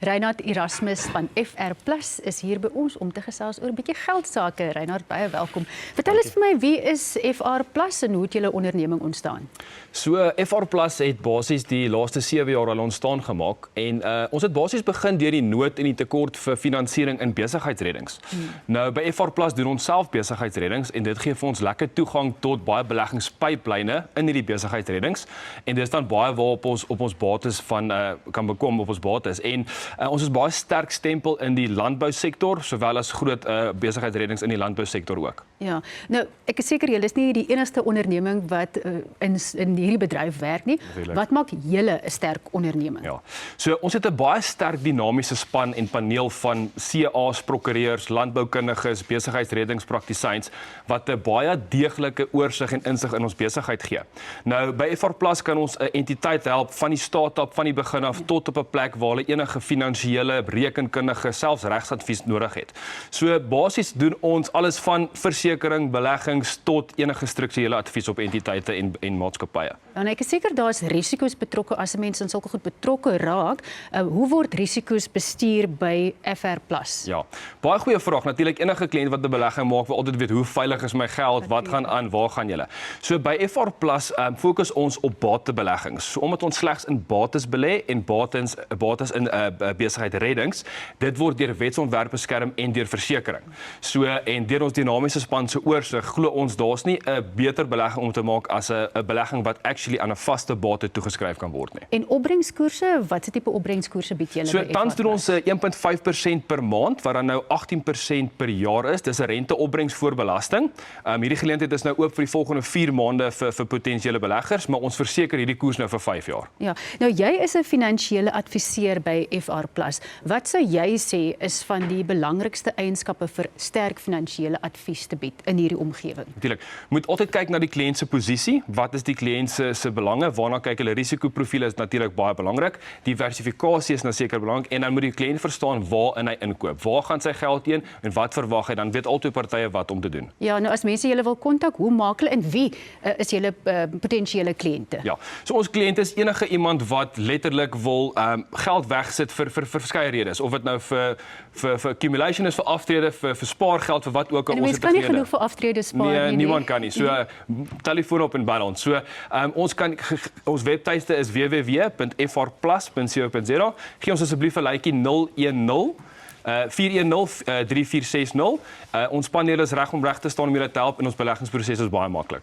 Reinhard Erasmus van FR Plus is hier by ons om te gesels oor 'n bietjie geldsake. Reinhard, baie welkom. Vertel eens vir my, wie is FR Plus en hoe het julle onderneming ontstaan? So FR Plus het basies die laaste 7 jaar al ontstaan gemaak en ons het basies begin deur die nood en die tekort vir finansiering in besigheidsreddings. Nou by FR Plus doen ons self besigheidsreddings en dit gee vir ons lekker toegang tot baie beleggingspyplyne in hierdie besigheidsreddings en dis dan baie waarop ons op ons bates van kan bekom op ons bates en ons is baie sterk stempel in die landbousektor sowel as groot besigheidsreddings in die landbousektor ook. Ja, nou ek is seker julle is nie die enigste onderneming wat in hierdie bedryf werk nie. Natuurlijk. Wat maak julle 'n sterk onderneming? Ja. So ons het 'n baie sterk dinamiese span en paneel van CA's, prokureurs, landboukundiges, besigheidsreddingspraktisyns wat 'n baie deeglike oorsig en insig in ons besigheid gee. Nou by FR Plus kan ons 'n entiteit help van die start-up van die begin af tot op 'n plek waar hulle enige finansiële, rekenkundige, selfs regsadvies nodig het. So basies doen ons alles van versekering, beleggings tot enige strukturele advies op entiteite en maatskappye. En ek is seker daar's risiko's betrokke as 'n mens in sulke goed betrokke raak. Hoe word risiko's bestuur by FR Plus? Ja, baie goeie vraag. Natuurlik enige kliënt wat 'n belegging maak wil altyd weet hoe veilig is my geld, wat gaan aan, waar gaan julle. So by FR Plus fokus ons op batebeleggings. So omdat ons slegs in bates belê en bates in besigheidsreddings, dit word deur wetsontwerp beskerm en deur versekering. So en deur ons dinamiese span se oorsig glo ons daar's nie 'n beter belegging om te maak as 'n belegging wat actually aan 'n vaste bate toegeskryf kan word nie. En opbrengskoerse, watse tipe opbrengskoerse bied julle So by FR tans doen ons Plus? 1.5% per maand wat dan nou 18% per jaar is. Dis 'n renteopbrengs voor belasting. Hierdie geleentheid is nou oop vir die volgende 4 maande vir potensiële beleggers, maar ons verseker hierdie koers nou vir 5 jaar. Ja, nou jy is 'n finansiële adviseur by FR Plus. Wat sou jy sê is van die belangrikste eienskappe vir sterk finansiële advies te bied in hierdie omgewing? Natuurlik. Moet altyd kyk na die kliënt se posisie. Wat is die kliënt se belange? Waarna kyk hulle? Risikoprofiele is natuurlik baie belangrik. Diversifikasie is nou seker belangrik en dan moet die kliënt verstaan waarin hy inkoop. Waar gaan sy geld heen en wat verwag hy? Dan weet albei partye wat om te doen. Ja, nou as mense julle wil kontak, hoe maak hulle en wie is julle potensiële kliënte? Ja, so ons kliënt is enige iemand wat letterlik wil geld wegsit vir verskeie redes, of dit nou vir accumulation is, vir aftrede, vir spaargeld, vir wat ook al. En mens kan nie genoeg vir aftrede spaar nie. Niemand kan nie. So telefoon op en bel ons. So ons webtuiste is www.frplus.co.za. Gee ons asseblief 'n laaitjie 010 410 3460. Ons spanlede is reg om reg te staan om julle te help en ons beleggingsproses is baie maklik.